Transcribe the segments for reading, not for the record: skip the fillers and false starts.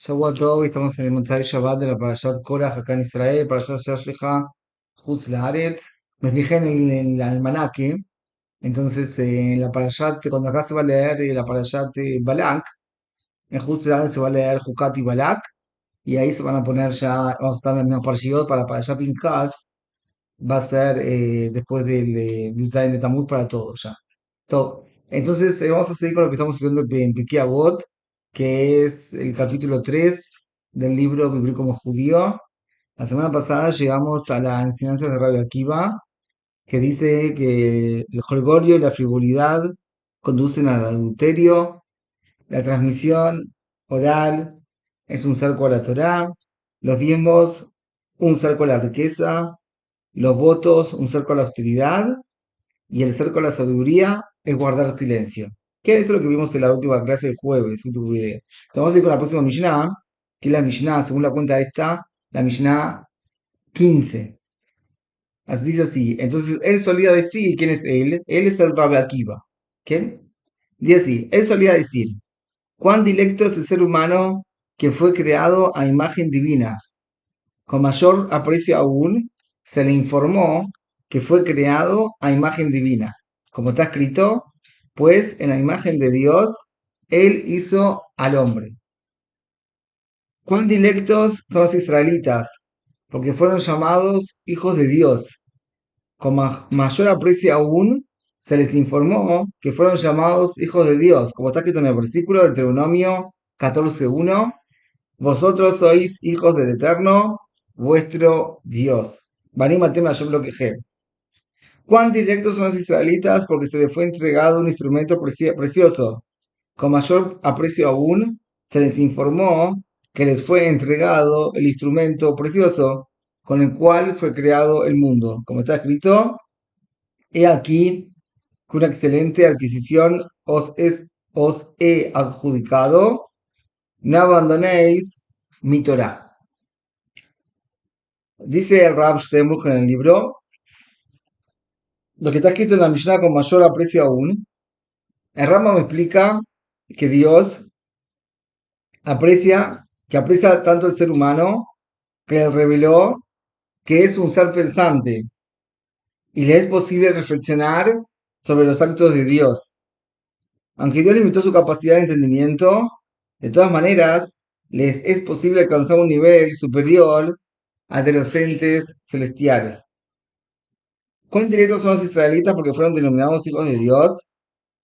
Shabbat Tov, estamos en el Motzai Shabbat de la Parashat Korach acá en Israel, Parashat Shashlecha, Chutz La'aretz. Me fijé en el almanaque, entonces la Parashat, cuando acá se va a leer la Parashat Balak, en Chutz La'aretz se va a leer Jukat y Balak, y ahí se van a poner ya, vamos a estar en el mismo Parashiot para Parashat Pinchas, va a ser después del Zayin de Tammuz para todos ya. Todo. Entonces, vamos a seguir con lo que estamos estudiando en Pirkei Avot, que es el capítulo 3 del libro Vivir como judío. La semana pasada llegamos a la enseñanza de Rabbi Akiva, que dice que el jolgorio y la frivolidad conducen al adulterio, la transmisión oral es un cerco a la Torá, los diezmos un cerco a la riqueza, los votos un cerco a la austeridad, y el cerco a la sabiduría es guardar silencio. ¿Qué es lo que vimos en la última clase del jueves? Último video. Entonces vamos a ir con la próxima Mishnah, que es la Mishnah, según la cuenta esta, la Mishnah 15. Dice así, entonces él solía decir, ¿quién es él? Él es el Rabbi Akiva. ¿Quién? Dice así, él solía decir, cuán directo es el ser humano que fue creado a imagen divina. Con mayor aprecio aún, se le informó que fue creado a imagen divina. Como está escrito, pues en la imagen de Dios, Él hizo al hombre. ¿Cuán dilectos son los israelitas? Porque fueron llamados hijos de Dios. Con mayor aprecio aún, se les informó que fueron llamados hijos de Dios. Como está escrito en el versículo del Deuteronomio 14:1, vosotros sois hijos del Eterno, vuestro Dios. Barim Atem Hashem Elokejem. ¿Cuán directos son los israelitas? Porque se les fue entregado un instrumento precioso. Con mayor aprecio aún, se les informó que les fue entregado el instrumento precioso con el cual fue creado el mundo. Como está escrito, he aquí que una excelente adquisición os he adjudicado, no abandonéis mi Torah. Dice el Rab Steinbuch en el libro, lo que está escrito en la Mishnah con mayor aprecio aún. El Rambam me explica que Dios aprecia tanto el ser humano que le reveló que es un ser pensante y le es posible reflexionar sobre los actos de Dios. Aunque Dios limitó su capacidad de entendimiento, de todas maneras les es posible alcanzar un nivel superior al de los entes celestiales. ¿Cuán directos son los israelitas porque fueron denominados hijos de Dios?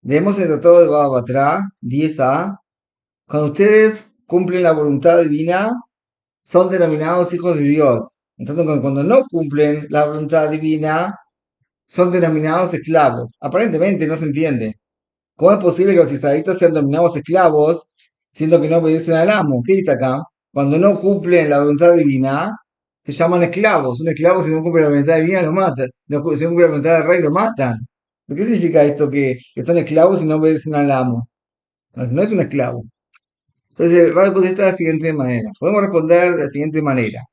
Leemos el tratado de Baba Batra 10a. Cuando ustedes cumplen la voluntad divina, son denominados hijos de Dios. En tanto que cuando no cumplen la voluntad divina, son denominados esclavos. Aparentemente no se entiende. ¿Cómo es posible que los israelitas sean denominados esclavos, siendo que no obedecen al amo? ¿Qué dice acá? Cuando no cumplen la voluntad divina, se llaman esclavos. Un esclavo, si no cumple la voluntad divina, lo matan. Si no cumple la voluntad del rey, lo matan. ¿Qué significa esto que son esclavos y no obedecen al amo? Entonces, no es un esclavo. Entonces, el Rabbi contesta de la siguiente manera. Podemos responder de la siguiente manera.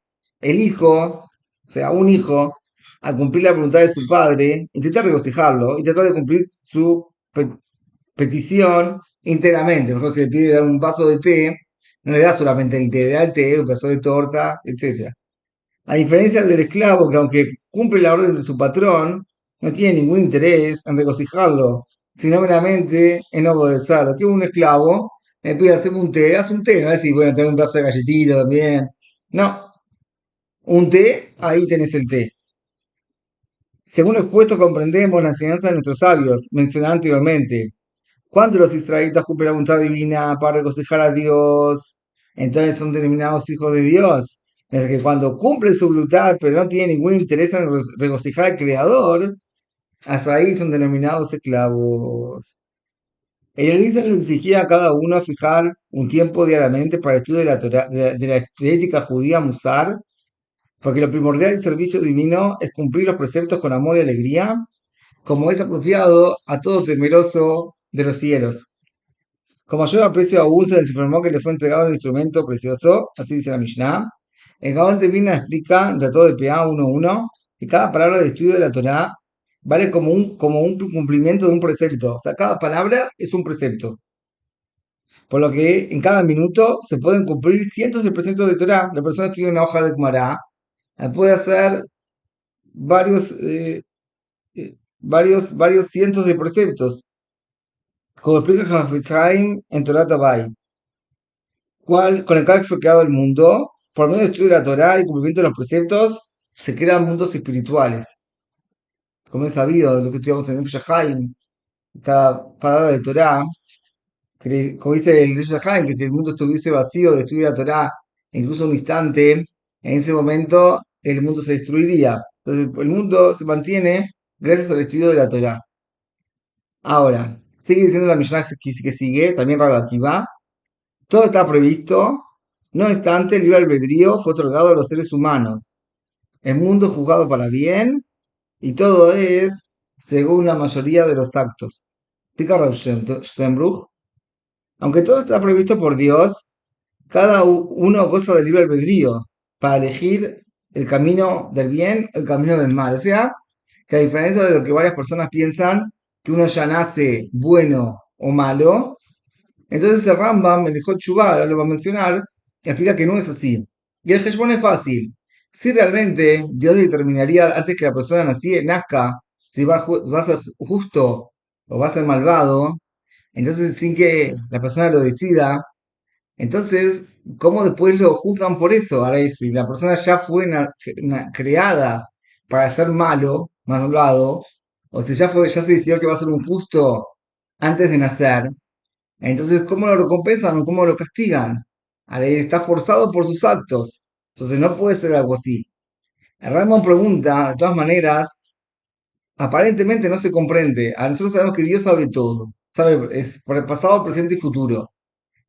El hijo, o sea, un hijo, al cumplir la voluntad de su padre, intenta regocijarlo y trata de cumplir su petición íntegramente. Por ejemplo, si le pide dar un vaso de té, no le da solamente el té, le da el té, un pedazo de torta, etc. A diferencia del esclavo, que aunque cumple la orden de su patrón, no tiene ningún interés en regocijarlo, sino meramente en obedecerlo. Que un esclavo le pide hacerme un té, haz un té, no va a decir, bueno, te doy un vaso de galletita también. No, un té, ahí tenés el té. Según lo expuesto, comprendemos la enseñanza de nuestros sabios, mencionada anteriormente. Cuando los israelitas cumplen la voluntad divina para regocijar a Dios, entonces son denominados hijos de Dios. Es que cuando cumplen su voluntad, pero no tienen ningún interés en regocijar al Creador, hasta ahí son denominados esclavos. El Elisa le exigía a cada uno fijar un tiempo diariamente para el estudio de la, de la ética judía musar, porque lo primordial del servicio divino es cumplir los preceptos con amor y alegría, como es apropiado a todo temeroso de los cielos. Con mayor aprecio aún se les informó que le fue entregado un instrumento precioso, así dice la Mishnah. El Gaón de Vilna explica, en Tratado de PA 1.1, que cada palabra de estudio de la Torá vale como un cumplimiento de un precepto. O sea, cada palabra es un precepto. Por lo que en cada minuto se pueden cumplir cientos de preceptos de Torah. La persona tiene una hoja de Gemara, puede hacer varios, varios cientos de preceptos, como explica Hafetz Haim en Torah Tabay, con el cual fue creado el mundo. Por medio del estudio de la Torah y cumplimiento de los preceptos, se crean mundos espirituales. Como es sabido, lo que estudiamos en Nefesh Haim, cada palabra de Torah, como dice el Nefesh Haim, que si el mundo estuviese vacío de estudio de la Torah, incluso un instante, en ese momento el mundo se destruiría. Entonces el mundo se mantiene gracias al estudio de la Torah. Ahora, sigue diciendo la Mishnah que sigue, también Rabbi Akiva, todo está previsto, no obstante, el libre albedrío fue otorgado a los seres humanos. El mundo es juzgado para bien y todo es según la mayoría de los actos. Explica Rav Steinbruch, aunque todo está previsto por Dios, cada uno goza del libre albedrío para elegir el camino del bien, el camino del mal. O sea, que a diferencia de lo que varias personas piensan, que uno ya nace bueno o malo, entonces el Rambam, el Hot Chubá, lo va a mencionar, explica que no es así. Y el Heshbon es fácil. Si realmente Dios determinaría antes que la persona nazca si va a ser justo o va a ser malvado, entonces sin que la persona lo decida, entonces, ¿cómo después lo juzgan por eso? Ahora, si la persona ya fue creada para ser malo, malvado, o si ya se decidió que va a ser un justo antes de nacer, entonces, ¿cómo lo recompensan o cómo lo castigan? Ahora, está forzado por sus actos. Entonces, no puede ser algo así. El Rambam pregunta, de todas maneras, aparentemente no se comprende. A nosotros sabemos que Dios sabe todo. Sabe, es por el pasado, presente y futuro.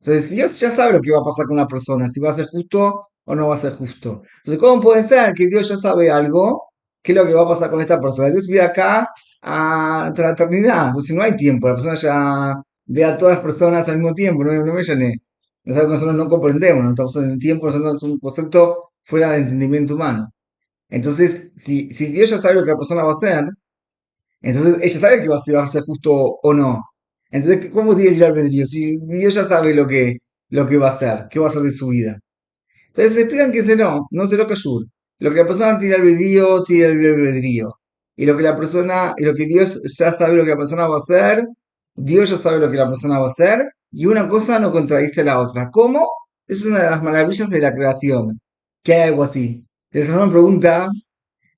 Entonces, Dios ya sabe lo que va a pasar con una persona, si va a ser justo o no va a ser justo. Entonces, ¿cómo puede ser que Dios ya sabe algo? ¿Qué es lo que va a pasar con esta persona? Dios vive acá hasta la eternidad, entonces no hay tiempo, la persona ya ve a todas las personas al mismo tiempo, no me llené. Es algo que nosotros no comprendemos, no estamos en el tiempo, nosotros es un concepto fuera del entendimiento humano. Entonces, si Dios ya sabe lo que la persona va a hacer, entonces ella sabe que si va a ser justo o no. Entonces, ¿cómo tiene el libre albedrío? Si Dios ya sabe lo que va a hacer, qué va a hacer de su vida. Entonces se explican que ese no se lo cayur. Lo que la persona tiene el libre albedrío. Y lo que la persona, y lo que Dios ya sabe lo que la persona va a hacer, Dios ya sabe lo que la persona va a hacer, y una cosa no contradice a la otra. ¿Cómo? Es una de las maravillas de la creación, que hay algo así. Entonces uno me pregunta,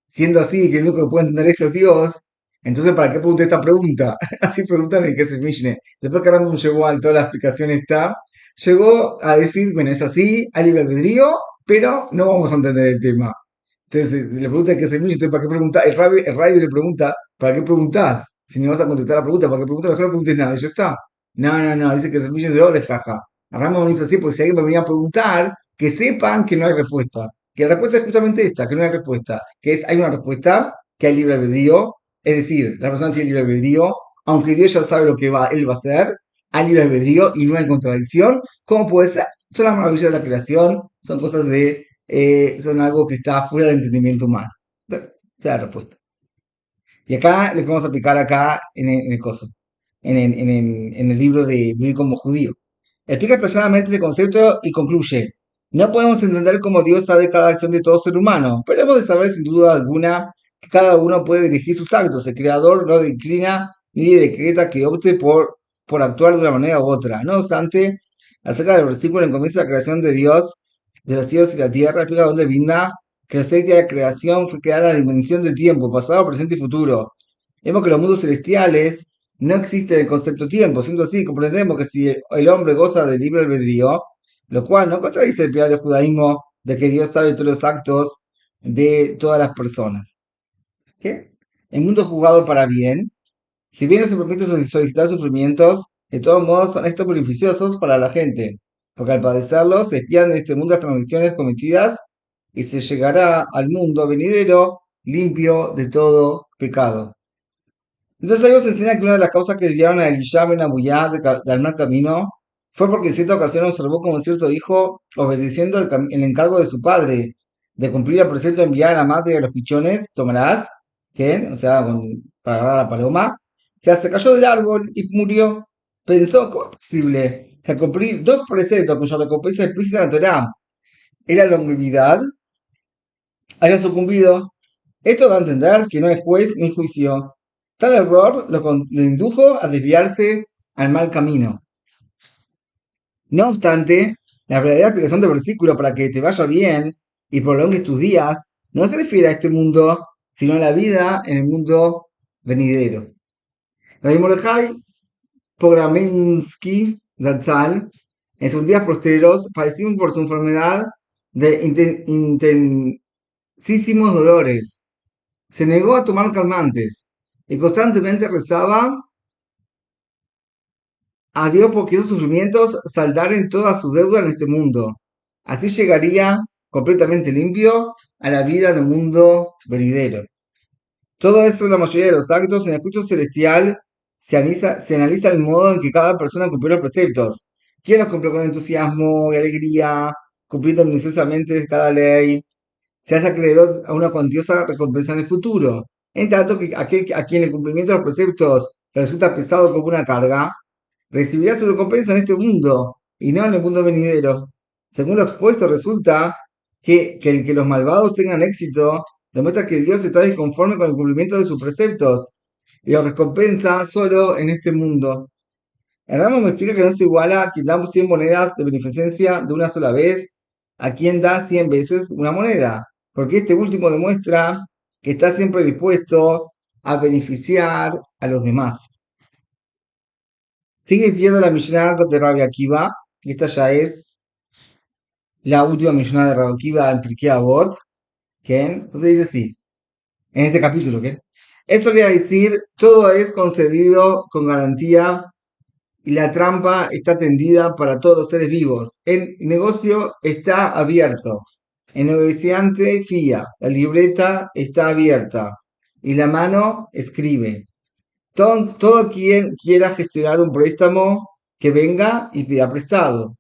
siendo así, que el único que puede entender eso es Dios, entonces ¿para qué pregunté esta pregunta? Así preguntan en qué es el Mishneh. Después que Rambam llegó a toda la explicación está, llegó a decir, bueno, es así, hay libre albedrío, pero no vamos a entender el tema. Entonces le pregunta qué es el Mishneh, entonces ¿para qué preguntar? El rabbi le pregunta, ¿para qué preguntás? Si no vas a contestar la pregunta, ¿para qué preguntas? Mejor no preguntes nada, y ya está. No, dice que es el Mishneh de oro, jaja. A Rambam me hizo así, porque si alguien me venía a preguntar, que sepan que no hay respuesta. Que la respuesta es justamente esta, que no hay respuesta, que es, hay una respuesta, que hay libre albedrío, es decir, la persona tiene libre albedrío, aunque Dios ya sabe lo que él va a hacer, hay libre albedrío y no hay contradicción. ¿Cómo puede ser? Son las maravillas de la creación, son cosas son algo que está fuera del entendimiento humano. Esa es la respuesta. Y acá les vamos a aplicar acá en el coso, en el libro de Vivir como Judío. Explica expresadamente este concepto y concluye, no podemos entender cómo Dios sabe cada acción de todo ser humano, pero hemos de saber sin duda alguna que cada uno puede dirigir sus actos. El Creador no declina ni decreta que opte por actuar de una manera u otra. No obstante, acerca del versículo en comienzo de la creación de Dios, de los cielos y la tierra, explica dónde vino que la esencia de la creación fue creada la dimensión del tiempo, pasado, presente y futuro. Vemos que los mundos celestiales no existe el concepto tiempo. Siendo así, comprendemos que si el hombre goza del libre albedrío, lo cual no contradice el pilar del judaísmo de que Dios sabe todos los actos de todas las personas. ¿Qué? El mundo es jugado para bien. Si bien no se permite solicitar sufrimientos, de todos modos son estos beneficiosos para la gente, porque al padecerlos se espían en este mundo las transgresiones cometidas y se llegará al mundo venidero limpio de todo pecado. Entonces ahí nos enseña que una de las causas que desviaron a Elisha ben Abuyá del mal camino fue porque en cierta ocasión observó como cierto hijo, obedeciendo el encargo de su padre de cumplir el precepto de enviar a la madre de los pichones, tomarás, que, o sea, para agarrar a la paloma, se cayó del árbol y murió. Pensó, ¿cómo es posible que al cumplir dos preceptos cuya recompensa explícita en la Torá es la longevidad, haya sucumbido. Esto da a entender que no hay juez ni juicio. Tal error lo indujo a desviarse al mal camino. No obstante, la verdadera explicación del versículo para que te vaya bien y prolongues tus días no se refiere a este mundo, sino a la vida en el mundo venidero. Rabbi Mordejai Pograminsky Zatzal, en sus días posteriores, padeció por su enfermedad de intensísimos dolores. Se negó a tomar calmantes y constantemente rezaba a Dios porque esos sufrimientos saldaren toda su deuda en este mundo. Así llegaría completamente limpio a la vida en el mundo venidero. Todo eso, la mayoría de los actos en el juicio celestial, se analiza el modo en que cada persona cumplió los preceptos. ¿Quién los cumplió con entusiasmo y alegría, cumpliendo minuciosamente cada ley? Se hace acreedor a una cuantiosa recompensa en el futuro. En tanto que aquel a quien el cumplimiento de los preceptos le resulta pesado como una carga, recibirá su recompensa en este mundo y no en el mundo venidero. Según lo expuesto, resulta que el que los malvados tengan éxito demuestra que Dios está disconforme con el cumplimiento de sus preceptos y los recompensa solo en este mundo. El Ramo me explica que no se iguala a quien da 100 monedas de beneficencia de una sola vez a quien da 100 veces una moneda, porque este último demuestra que está siempre dispuesto a beneficiar a los demás. Sigue siendo la Mishnah de Rabbi Akiva, y esta ya es la última Mishnah de Rabbi Akiva en Pirkei Avot, que entonces dice así, en este capítulo, que eso le va a decir, todo es concedido con garantía y la trampa está tendida para todos los seres vivos. El negocio está abierto. El negociante fía, la libreta está abierta y la mano escribe. Todo quien quiera gestionar un préstamo que venga y pida prestado.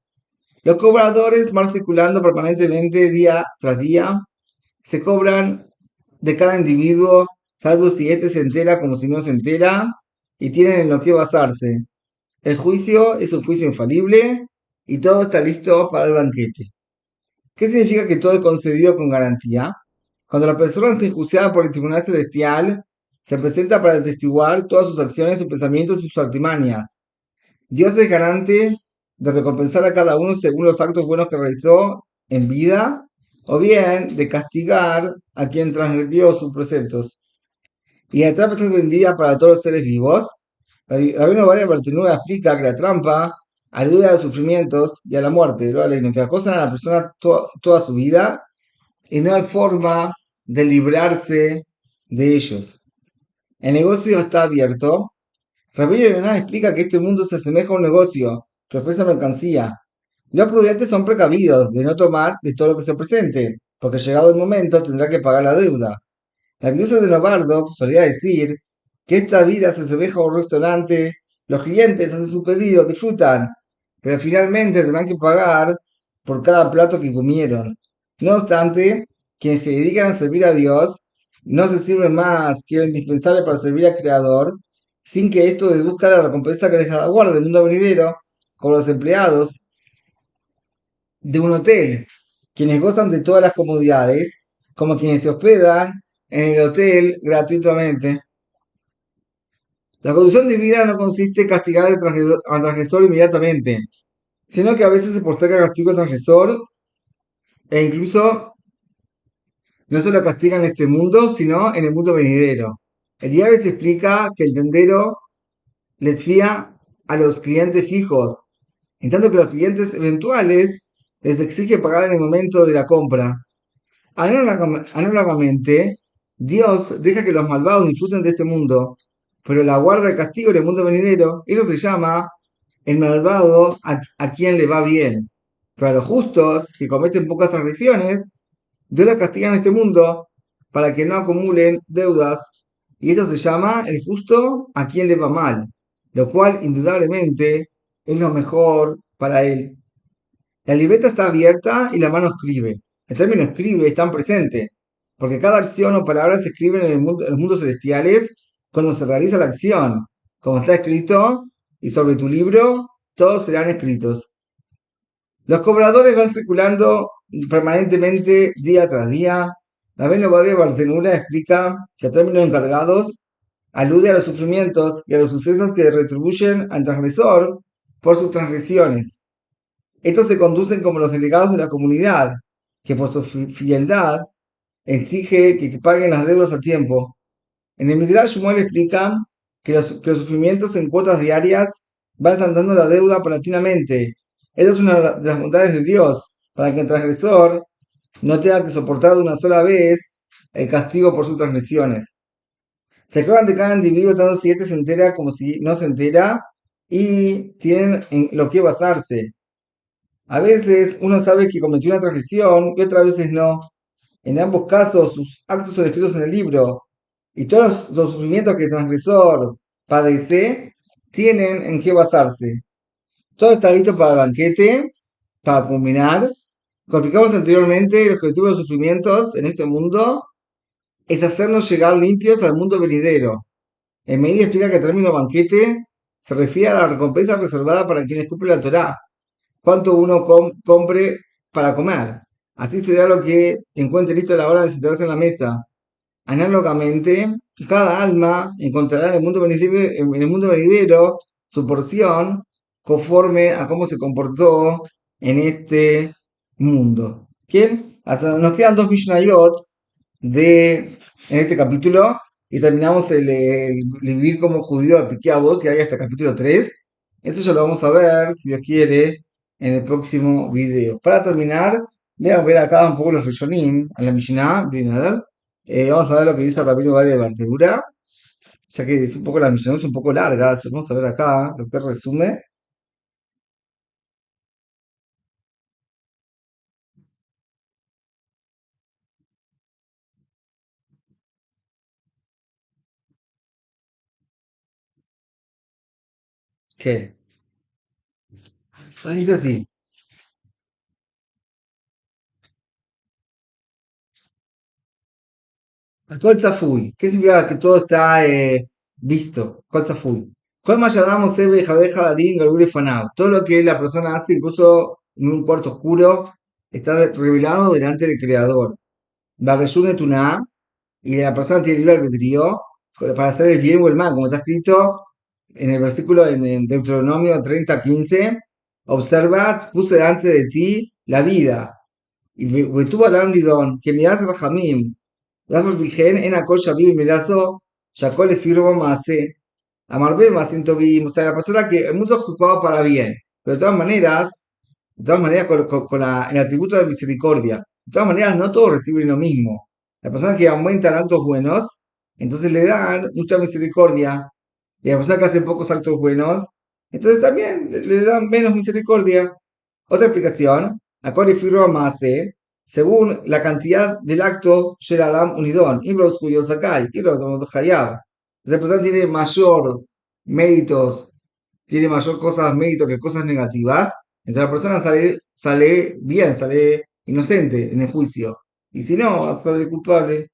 Los cobradores van circulando permanentemente día tras día, se cobran de cada individuo, tanto si éste se entera como si no se entera, y tienen en lo que basarse. El juicio es un juicio infalible y todo está listo para el banquete. ¿Qué significa que todo es concedido con garantía? Cuando la persona es enjuiciada por el Tribunal Celestial, se presenta para atestiguar todas sus acciones, sus pensamientos y sus artimañas. Dios es garante de recompensar a cada uno según los actos buenos que realizó en vida, o bien de castigar a quien transgredió sus preceptos. Y la trampa está tendida para todos los seres vivos. Rabino Badia Bartenura explica que la trampa alude a los sufrimientos y a la muerte, ¿no? Que acosan a la persona toda su vida y no hay forma de librarse de ellos. El negocio está abierto. Rabino Yonah explica que este mundo se asemeja a un negocio que ofrece mercancía. Los prudentes son precavidos de no tomar de todo lo que se presente, porque llegado el momento tendrá que pagar la deuda. La viuda de Novardo solía decir que esta vida se asemeja a un restaurante, los clientes hacen su pedido, disfrutan, pero finalmente tendrán que pagar por cada plato que comieron. No obstante, quienes se dedican a servir a Dios no se sirven más que lo indispensable para servir al Creador, sin que esto deduzca la recompensa que les aguarda el mundo venidero, como los empleados de un hotel, quienes gozan de todas las comodidades, como quienes se hospedan en el hotel gratuitamente. La conducción divina no consiste en castigar al transgresor inmediatamente, sino que a veces se posterga el castigo al transgresor e incluso no solo castiga en este mundo, sino en el mundo venidero. El diario se explica que el tendero les fía a los clientes fijos, en tanto que los clientes eventuales les exige pagar en el momento de la compra. Análogamente, Dios deja que los malvados disfruten de este mundo, pero la guarda el castigo en el mundo venidero. Eso se llama el malvado a quien le va bien. Pero a los justos, que cometen pocas transgresiones, Dios los castiga en este mundo para que no acumulen deudas. Y esto se llama el justo a quien le va mal, lo cual indudablemente es lo mejor para él. La libreta está abierta y la mano escribe. El término escribe está presente, porque cada acción o palabra se escribe en los mundos celestiales cuando se realiza la acción, como está escrito, y sobre tu libro todos serán escritos. Los cobradores van circulando permanentemente día tras día. La Benobadia Bartenura explica que a términos encargados alude a los sufrimientos y a los sucesos que retribuyen al transgresor por sus transgresiones. Estos se conducen como los delegados de la comunidad, que por su frialdad exige que paguen las deudas a tiempo. En el Midrash Shmuel explica que los sufrimientos en cuotas diarias van saldando la deuda paulatinamente. Esa es una de las bondades de Dios, para que el transgresor no tenga que soportar de una sola vez el castigo por sus transgresiones. Se acuerdan de cada individuo tanto si este se entera como si no se entera y tienen en lo que basarse. A veces uno sabe que cometió una transgresión y otras veces no. En ambos casos, sus actos son escritos en el libro y todos los sufrimientos que el transgresor padece tienen en qué basarse. Todo está listo para el banquete, para culminar. Como explicamos anteriormente, el objetivo de los sufrimientos en este mundo es hacernos llegar limpios al mundo venidero. El Meir explica que el término banquete se refiere a la recompensa reservada para quienes cumplen la Torá. Cuánto uno compre para comer. Así será lo que encuentre listo a la hora de sentarse en la mesa. Análogamente, cada alma encontrará en el mundo venidero su porción conforme a cómo se comportó en este mundo. ¿Quién? Nos quedan dos Mishnayot en este capítulo y terminamos el vivir como judío al Pirkei Avot que hay hasta el capítulo 3. Esto ya lo vamos a ver, si Dios quiere, en el próximo video. Para terminar, voy a ver acá un poco los Rishonim, a la Mishnah, vamos a ver lo que dice el Rabino Badia de Bartegura, ya que es un poco la Mishnah es un poco larga, vamos a ver acá lo que resume. ¿Qué? Dice así. Kol Tzafui. ¿Qué significa que todo está visto? Kol Tzafui. Kol Mayadam Sebe Jadeja Darín Garbure Fanab. Todo lo que la persona hace, incluso en un cuarto oscuro, está revelado delante del Creador. Barreshune Tuná. Y la persona tiene libre albedrío para hacer el bien o el mal, como está escrito en el versículo en Deuteronomio 30:15. Observad, puse delante de ti la vida. Y tuvo Alam Lidón, que me das Rahamim. ואף על פי כן אין הכל שווים במידתו שהכל לפי רוב המעשה. Amarbe más tobi, o sea, la persona que el mundo es juzgado para bien, pero de todas maneras con el atributo de misericordia. De todas maneras, no todos reciben lo mismo. La persona que aumenta en actos buenos, entonces le dan mucha misericordia. Y la persona que hace pocos actos buenos, entonces también le dan menos misericordia. Otra explicación, Akori Firo Mase, según la cantidad del acto, Sheradam Unidón, Ibros Kuyo Sakai, Ibros Hayab. Esa persona tiene mayor méritos, tiene mayor cosas, méritos que cosas negativas, entonces la persona sale bien, sale inocente en el juicio. Y si no, va a salir culpable.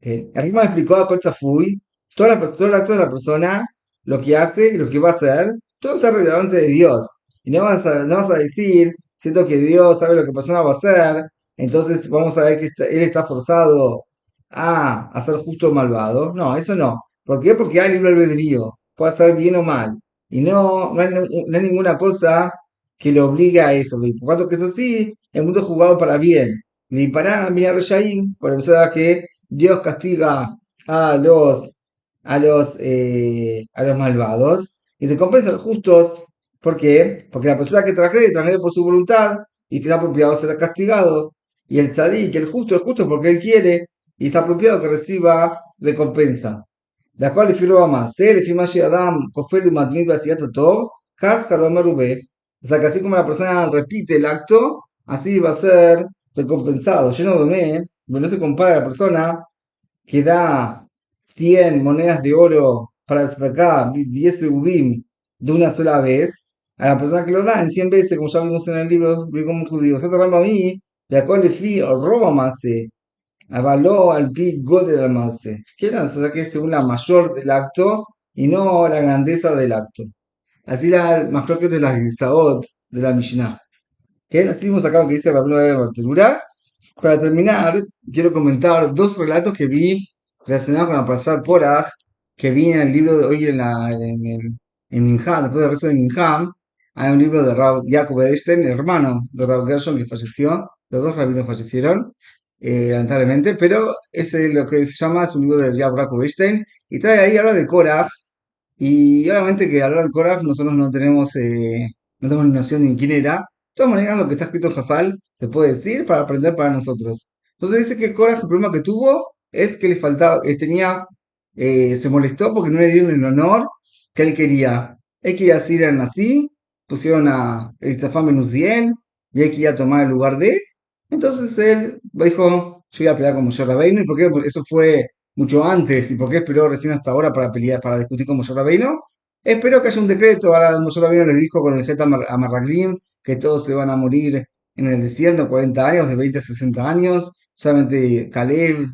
Aquí me explicó a Colza Fui, todo el acto de la persona, lo que hace y lo que va a hacer, todo está revelado ante de Dios. Y no vas a decir, siento que Dios sabe lo que la persona va a hacer, entonces vamos a ver que él está forzado a hacer justo o malvado. No, eso no. ¿Por qué? Porque hay libre albedrío, puede hacer bien o mal. Y no hay ninguna cosa que le obligue a eso. Por cuanto que es así, el mundo es jugado para bien. Ni para mirar Reyaim, por eso que Dios castiga a los malvados y recompensa a los justos. ¿Por qué? Porque la persona que transgrede por su voluntad y que está apropiado será castigado. Y el tzadik, el justo, es justo porque él quiere y es apropiado que reciba recompensa. La cual le filo más. Le firma Adam, Kofelu Matmid Basiatato, Has Kadomer Rubé. O sea que así como la persona repite el acto, así va a ser recompensado. Lleno de me, no se compara a la persona que da 100 monedas de oro para sacar 10 ubim de una sola vez, a la persona que lo da en 100 veces, como ya vimos en el libro de como judío. Se trata a mí, la cual le fui roba más, avaló al pi godel al mase. Que era, o sea que es según la mayor del acto y no la grandeza del acto. Así la Mahloket de las Gisaot de la Mishnah. Que así hemos sacado que dice Rabbi de Bartelura. Para terminar, quiero comentar dos relatos que vi relacionados con la Parashat Korach, que vi en el libro de hoy en Minham, después del resto de Minham, hay un libro de Rav Jacob Edelstein, hermano de Rav Gershon, que falleció. Los dos rabinos fallecieron, lamentablemente, pero ese lo que se llama es un libro de Rav Jacob Edelstein, y trae ahí, habla de Korach, y obviamente que hablar del Coraf nosotros no tenemos ni noción ni quién era. De todas maneras, lo que está escrito en Hazal se puede decir para aprender para nosotros. Entonces dice que Korah el problema que tuvo es que le faltaba, se molestó porque no le dieron el honor que él quería. Él quería decir al Nací, pusieron a Elizafán Ben Uziel, y él quería tomar el lugar de él. Entonces él dijo, yo voy a pelear con Moshe Rabbeinu, ¿y por qué? Porque eso fue mucho antes, y por qué esperó recién hasta ahora para pelear, para discutir con Moshe Rabbeinu. Espero que haya un decreto, ahora Moshe Rabbeinu les dijo con el Jet Amarraglim que todos se van a morir en el desierto, 40 años, de 20 a 60 años, solamente Caleb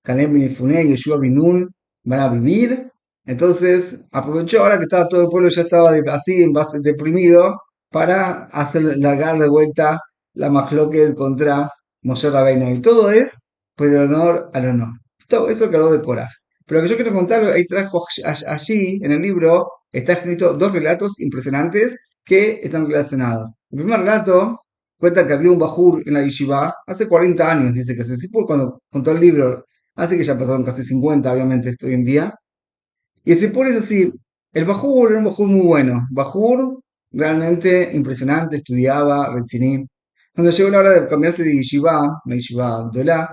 bin Yefuné y Yeshua bin Nun van a vivir. Entonces aprovechó ahora que estaba todo el pueblo ya estaba así en base deprimido para hacer largar de vuelta la Mahloket contra Moshe Rabbeinu. Y todo es por el honor al honor. Todo eso que habló de Korah. Pero lo que yo quiero contar, ahí trajo allí en el libro, está escrito dos relatos impresionantes que están relacionados. El primer relato cuenta que había un bajur en la yeshiva hace 40 años, dice que se Sipur cuando contó el libro, hace que ya pasaron casi 50, obviamente, esto hoy en día. Y el Sipur es así, el bajur era un bajur muy bueno, bajur realmente impresionante, estudiaba, Retzinim. Cuando llegó la hora de cambiarse de yeshiva, una yeshiva Abdullah,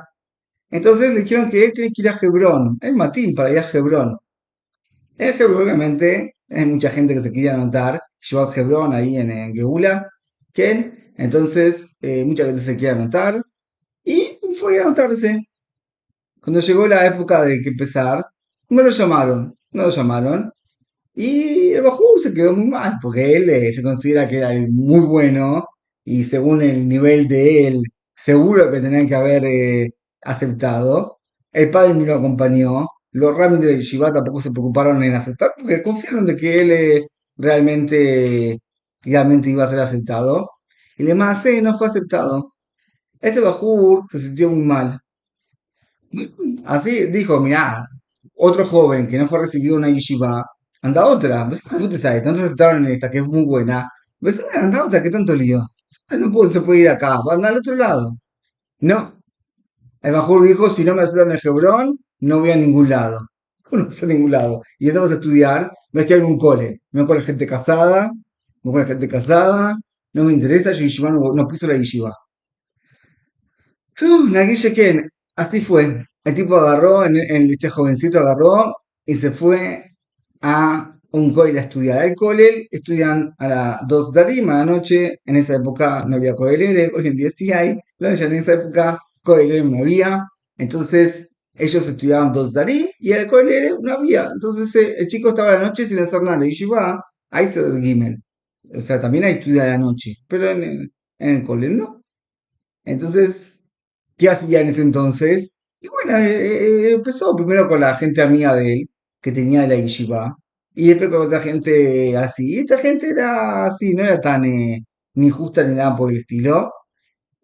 entonces le dijeron que él tiene que ir a Hebrón, el Matín para ir a Hebrón. En Hebrón, obviamente, hay mucha gente que se quería anotar, llevó a Hebrón ahí en Geula, que entonces mucha gente se quería anotar y fue a anotarse. Cuando llegó la época de que empezar, no lo llamaron y el Bajur se quedó muy mal porque él se considera que era el muy bueno y según el nivel de él, seguro que tenían que haber aceptado. El padre ni lo acompañó. Los rabbis de la yeshiva tampoco se preocuparon en aceptar porque confiaron de que él realmente iba a ser aceptado. Y además no fue aceptado. Este Bajur se sintió muy mal. Así dijo, mirá, otro joven que no fue recibido en una yeshiva, anda a otra, ves que te sabes, entonces aceptaron en esta, que es muy buena, ves, anda a otra, que tanto lío, no se puede ir acá, va a andar al otro lado. No, el Bajur dijo, si no me aceptan en Hebrón, no voy a ningún lado. No voy a ningún lado. Y entonces a estudiar, voy a estudiar en un cole, me voy con gente casada, me voy con gente casada, no me interesa, yo yeshiva no piso la yeshiva. Naguille Ken, así fue. El tipo agarró, este jovencito agarró y se fue a un koil a estudiar. Al koilel estudian a las 2 de arriba a la noche. En esa época no había koilel, hoy en día sí hay, pero ya en esa época koilel no había. Entonces ellos estudiaban 2 de arriba y el koilel no había. Entonces el chico estaba a la noche sin hacer nada. Y va, ahí se da Gimel. O sea, también hay estudiar a la noche, pero en el koilel no. Entonces ¿qué hacía en ese entonces? Y bueno, empezó primero con la gente amiga de él, que tenía de la yeshiva, y después con otra gente así. Y esta gente era así, no era tan ni justa ni nada por el estilo.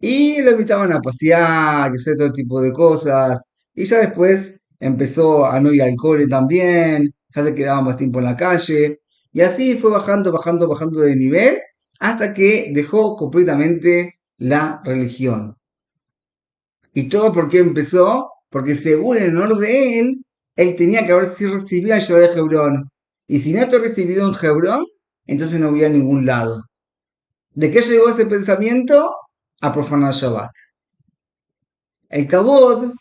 Y lo invitaban a pasear y hacer todo tipo de cosas. Y ya después empezó a no ir al cole también, ya se quedaba más tiempo en la calle. Y así fue bajando, bajando, bajando de nivel, hasta que dejó completamente la religión. ¿Y todo por qué empezó? Porque según el honor de él, él tenía que haber sido recibido en Ciudad de Hebrón. Y si no te recibido en Hebrón, entonces no había ningún lado. ¿De qué llegó ese pensamiento? A profanar Shabbat. El Kabod,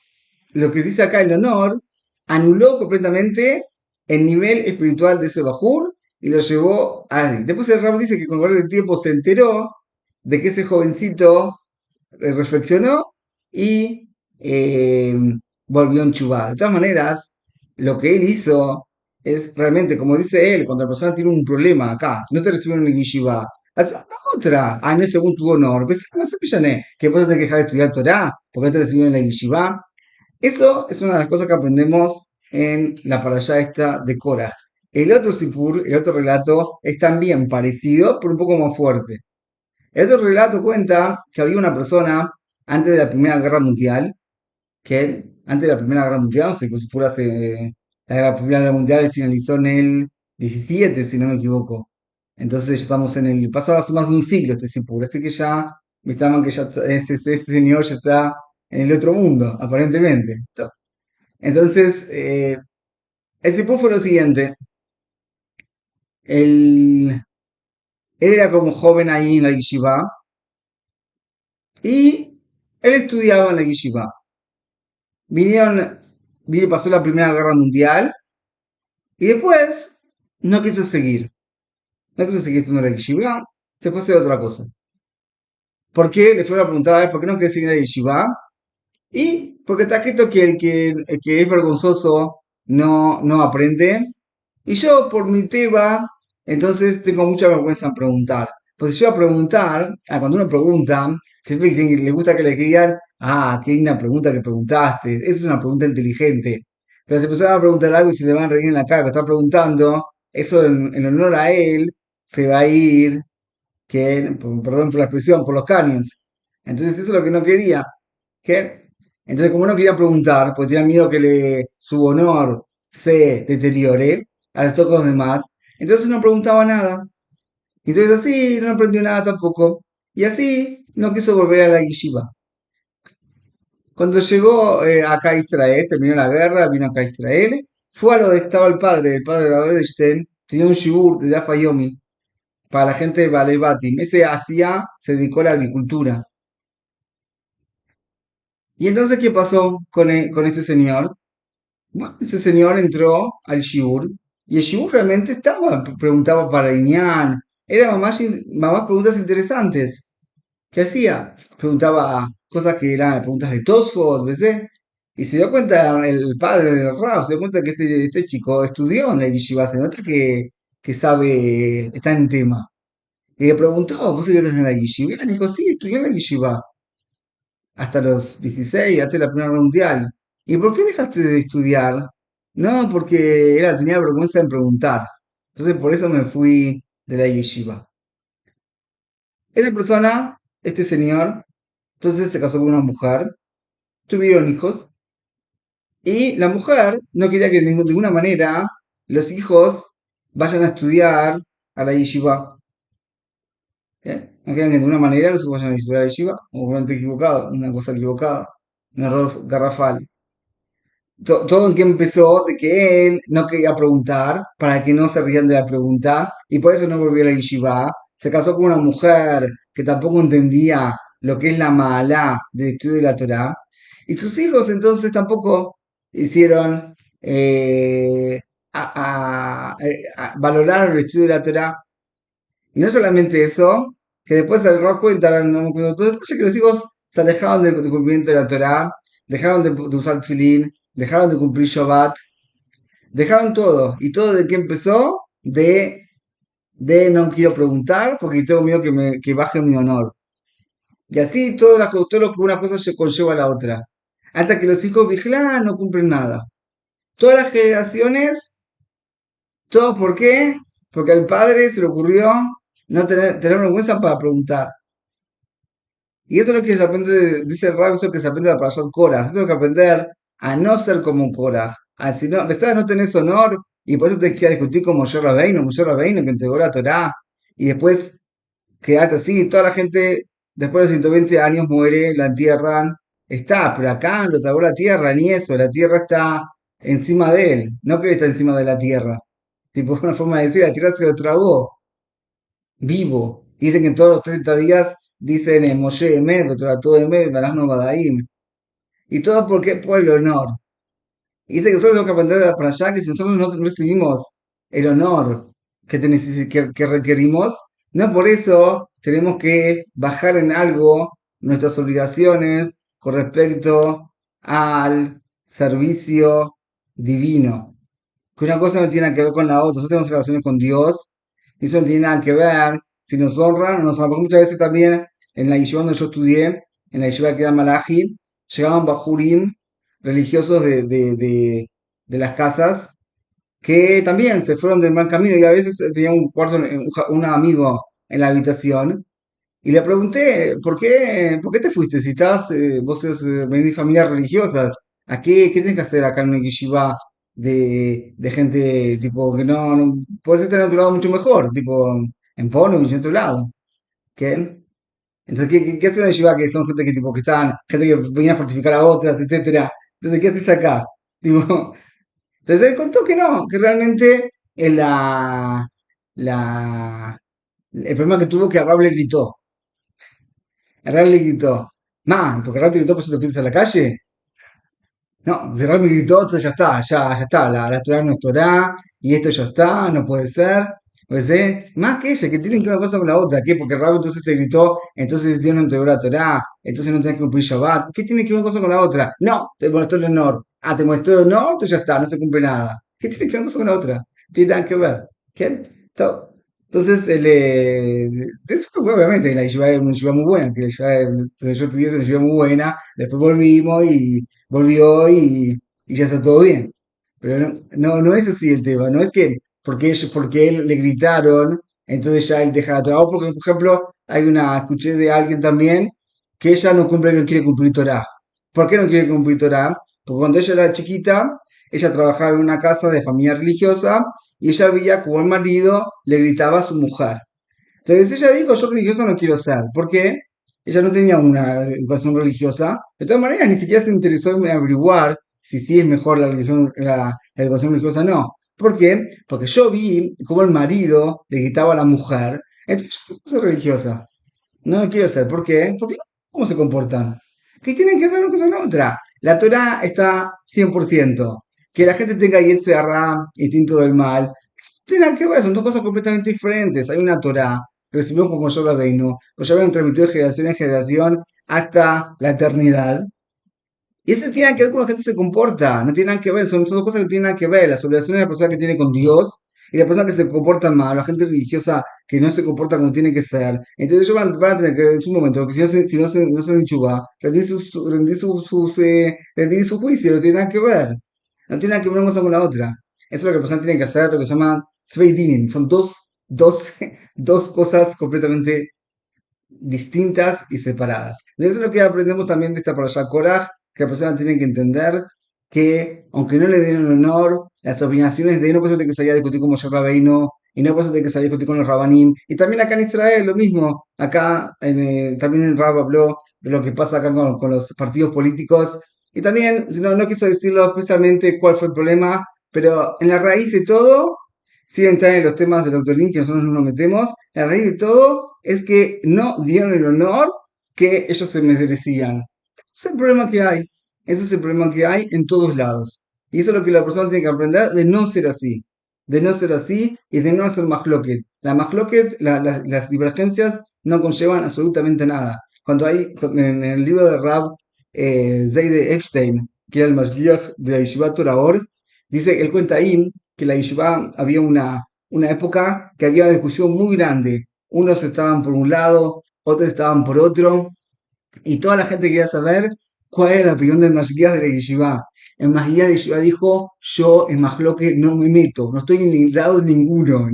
lo que dice acá el honor, anuló completamente el nivel espiritual de ese Bajur y lo llevó a él. Después el Rab dice que con el tiempo se enteró de que ese jovencito reflexionó y eh, volvió en Chubá. De todas maneras, lo que él hizo es realmente, como dice él, cuando la persona tiene un problema acá, no te recibieron en Yeshiva, haz la otra, no es según tu honor, pues no sé, que vos tenés que dejar de estudiar Torah, porque no te recibieron en la Yeshiva. Eso es una de las cosas que aprendemos en la parashá esta de Korah. El otro Sipur, el otro relato, es también parecido, pero un poco más fuerte. El otro relato cuenta que había una persona antes de la Primera Guerra Mundial, que antes de la Primera Guerra Mundial, no sé, pues Sipur hace, la Primera Guerra Mundial finalizó en el 17, si no me equivoco. Entonces ya estamos en el, pasado hace más de un siglo este Sipur, así que ya, me estaban que ya ese señor ya está en el otro mundo, aparentemente. Entonces, el Sipur fue lo siguiente. Él, él era como joven ahí en la yeshiva y él estudiaba en la yeshiva. Vinieron, pasó la Primera Guerra Mundial y después no quiso seguir. No quiso seguir estudiando en la yeshiva, se fue a hacer otra cosa. ¿Por qué? Le fueron a preguntar a él por qué no quiere seguir en la yeshiva. Y porque está escrito que el que es vergonzoso no aprende. Y yo, por mi tema, entonces tengo mucha vergüenza en preguntar. Pues si yo a preguntar, cuando uno pregunta, siempre le gusta que le digan, qué linda pregunta que preguntaste. Esa es una pregunta inteligente. Pero si empezaron a preguntar algo y se le van a reír en la cara que está preguntando, eso en honor a él se va a ir, perdón por la expresión, por los caños. Entonces eso es lo que no quería. ¿Qué? Entonces, como no quería preguntar, porque tenía miedo que su honor se deteriore a los ojos de los demás, entonces no preguntaba nada. Entonces así no aprendió nada tampoco. Y así no quiso volver a la yeshiva. Cuando llegó acá a Israel, terminó la guerra, vino acá a Israel, fue a lo de estaba el padre de Rabbi Edelstein, tenía un shibur de Dafa Yomi para la gente de Balei Batim. Ese hacía, se dedicó a la agricultura. Y entonces, ¿qué pasó con este señor? Bueno, ese señor entró al shiur y el shiur realmente preguntaba para Iñán, eran más preguntas interesantes. ¿Qué hacía? Preguntaba cosas que eran preguntas de Tosfot, ¿ves? Y se dio cuenta el padre del Rav, se dio cuenta que este chico estudió en la yeshiva, se nota que sabe, está en tema. Y le preguntó, ¿vos estudiaste en la yeshiva? Y él dijo, sí, estudié en la yeshiva hasta los 16, hasta la Primera Guerra Mundial. ¿Y por qué dejaste de estudiar? No, porque tenía vergüenza en preguntar. Entonces por eso me fui de la yeshiva. Esa persona, este señor, entonces se casó con una mujer, tuvieron hijos, y la mujer no quería que de ninguna manera los hijos vayan a estudiar a la yeshiva. ¿Eh? No querían que de ninguna manera los hijos vayan a estudiar a la yeshiva, obviamente equivocado, una cosa equivocada, un error garrafal. Todo en que empezó de que él no quería preguntar para que no se rían de la pregunta y por eso no volvió a la yeshiva. Se casó con una mujer que tampoco entendía lo que es la maalá del estudio de la Torá. Y sus hijos entonces tampoco hicieron, valoraron el estudio de la Torá. Y no solamente eso, que después se dio cuenta, no, entonces que los hijos se alejaron del cumplimiento de la Torá, dejaron de usar tefilín, dejaron de cumplir Shabbat, dejaron todo. ¿Y todo de qué empezó? De no quiero preguntar porque tengo miedo que baje mi honor. Y así todo lo que una cosa se conlleva a la otra. Hasta que los hijos vigilan, no cumplen nada. Todas las generaciones, ¿todo por qué? Porque al padre se le ocurrió no tener vergüenza para preguntar. Y eso es lo que se aprende, dice el Rab, eso es lo que se aprende de la Parashat Korah. Eso tengo que aprender a no ser como un Korah. A si no, empezar a no tenés honor y por eso te quedas discutir con Moshe Rabbeinu que entregó la Torá. Y después quedarte así. Toda la gente, después de 120 años, muere, la entierran. Está, pero acá lo tragó la tierra, ni eso. La tierra está encima de él. No que está encima de la tierra. Tipo, una forma de decir, la tierra se lo tragó vivo. Dicen que en todos los 30 días dicen Moshe Emet, todo Emet, Barajno Badaim. Y todo porque por el honor. Y dice que nosotros tenemos que aprender para allá que si nosotros no recibimos el honor que requerimos, no por eso tenemos que bajar en algo nuestras obligaciones con respecto al servicio divino. Que una cosa no tiene nada que ver con la otra. Nosotros tenemos relaciones con Dios y eso no tiene nada que ver si nos honran o no nos honran. Porque muchas veces también en la yeshiva donde yo estudié, en la yeshiva que era Malachi, llegaban bajurim religiosos de las casas que también se fueron del mal camino y a veces tenía un cuarto, un amigo en la habitación y le pregunté, por qué te fuiste? Si estás, vos venís de familias religiosas, qué tenés que hacer acá en una yeshiva de gente, tipo, que no podés estar en otro lado mucho mejor, tipo, en Polo y en otro lado, ¿qué? Entonces, qué hace una yeshiva que son gente que, tipo, que están, gente que venía a fortificar a otras, etcétera? Entonces, ¿qué haces acá? Tipo, entonces él contó que no, que realmente la, el problema que tuvo que Rab le gritó. Rab le gritó, porque Rab te gritó, por eso te fuiste a la calle. No, si Rab me gritó, entonces ya está, la Torah no es Torah, y esto ya está, no puede ser. Pues, más que ella, que tienen que ver una cosa con la otra, ¿qué? Porque Rab entonces se gritó, entonces Dios no entregó la Torah, entonces no tenés que cumplir Shabbat. ¿Qué tiene que ver una cosa con la otra? No, te molestó el honor. Ah, te molestó el honor, entonces ya está, no se cumple nada. ¿Qué tiene que ver una cosa con la otra? Tiene nada que ver. ¿Qué? Entonces, obviamente, la yeshiva es una yeshiva muy buena, que la yeshiva donde yo estudié es una yeshiva muy buena, después volvimos y volvió y ya está todo bien. Pero no es así el tema, no es que porque él le gritaron, entonces ya él deja la Torah. O porque, por ejemplo, escuché de alguien también que ella no quiere cumplir Torah. ¿Por qué no quiere cumplir Torah? Porque cuando ella era chiquita, ella trabajaba en una casa de familia religiosa y ella veía como el marido le gritaba a su mujer. Entonces ella dijo, yo religiosa no quiero ser. ¿Por qué? Ella no tenía una educación religiosa. De todas maneras, ni siquiera se interesó en averiguar si sí es mejor la educación religiosa o no. ¿Por qué? Porque yo vi cómo el marido le gritaba a la mujer. Entonces yo quiero ser religiosa. No lo quiero ser. ¿Por qué? Porque no sé cómo se comportan. ¿Qué tienen que ver una cosa con la otra? La Torah está 100%. Que la gente tenga Yetzer Hara, instinto del mal, no tiene nada que ver, son dos cosas completamente diferentes. Hay una Torah que recibimos como Moshe Rabbeinu, lo llevan transmitido de generación en generación hasta la eternidad. Y eso tiene que ver con cómo la gente se comporta, no tiene nada que ver, son dos cosas que tienen nada que ver. Las obligaciones de la persona que tiene con Dios y la persona que se comporta mal, la gente religiosa que no se comporta como tiene que ser. Entonces ellos van a tener que, en su momento, que si no se enchuba, rendir su juicio, no tiene nada que ver. No tiene nada que ver una cosa con la otra. Eso es lo que la persona tiene que hacer, lo que se llama Tzvei Dinin. Son dos cosas completamente distintas y separadas. Eso es lo que aprendemos también de esta parasha Korach, que la persona tiene que entender que, aunque no le den el honor, las opinaciones de no por eso tiene que salir a discutir como Moshe Rabbeinu, y no por eso tiene que salir a discutir con los Rabanim, y también acá en Israel lo mismo, acá también el Rab habló de lo que pasa acá con los partidos políticos, y también, si no quiso decirlo expresamente cuál fue el problema, pero en la raíz de todo, sin entrar en los temas del Dr. Link, que nosotros no nos metemos, la raíz de todo es que no dieron el honor que ellos se merecían. Ese es el problema que hay. Ese es el problema que hay en todos lados. Y eso es lo que la persona tiene que aprender de no ser así. De no ser así y de no hacer mahloket. La mahloket, las divergencias no conllevan absolutamente nada. Cuando hay, en el libro de Rab Zeide Epstein, que era el Mashgiach de la Yeshiva Torah Or, dice, él cuenta ahí que la Yeshiva había una época que había una discusión muy grande. Unos estaban por un lado, otros estaban por otro, y toda la gente quería saber cuál era la opinión del Mashgiach de la Yeshiva. El Mashgiach de Yeshiva dijo, yo en Mahloket no me meto, no estoy en el lado de ninguno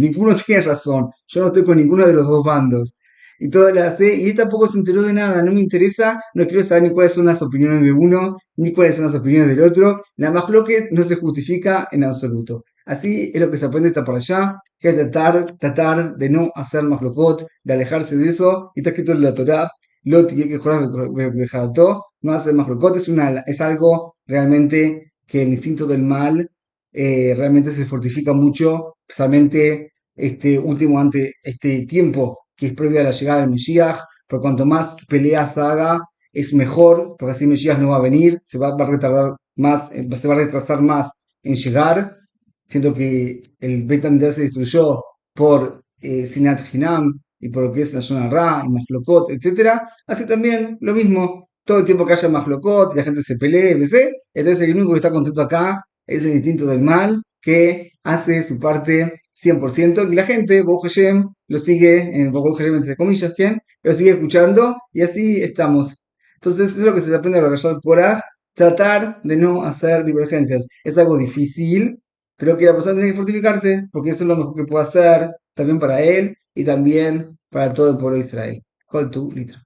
tiene razón, yo no estoy con ninguno de los dos bandos. Y todo lo hace, y él tampoco se enteró de nada, no me interesa, no quiero saber ni cuáles son las opiniones de uno, ni cuáles son las opiniones del otro. La Mahloket no se justifica en absoluto. Así es lo que se aprende esta para allá, que es tratar de no hacer Mahlokot, de alejarse de eso, y está escrito en la Torah, Lot y que no hace Mahlokot, es algo realmente que el instinto del mal realmente se fortifica mucho, especialmente este tiempo que es previo a la llegada de Mesías, por cuanto más peleas haga, es mejor, porque así Mesías no va a venir, va a retardar más, se va a retrasar más en llegar, siendo que el Bet HaMikdash se destruyó por Sinat Hinam y por lo que es la zona Ra y Mahlokot, etcétera. Así también lo mismo, todo el tiempo que haya Mahlokot y la gente se pelee, etc. Entonces el único que está contento acá es el instinto del mal que hace su parte 100% y la gente, Baruch Hashem, lo sigue, en Baruch Hashem entre comillas, ¿quién? Lo sigue escuchando y así estamos. Entonces es lo que se aprende a la Rashad Korach, tratar de no hacer divergencias. Es algo difícil, Creo que la persona tiene que fortificarse porque eso es lo mejor que puede hacer también para él y también para todo el pueblo de Israel. ¿Cuál tu litra?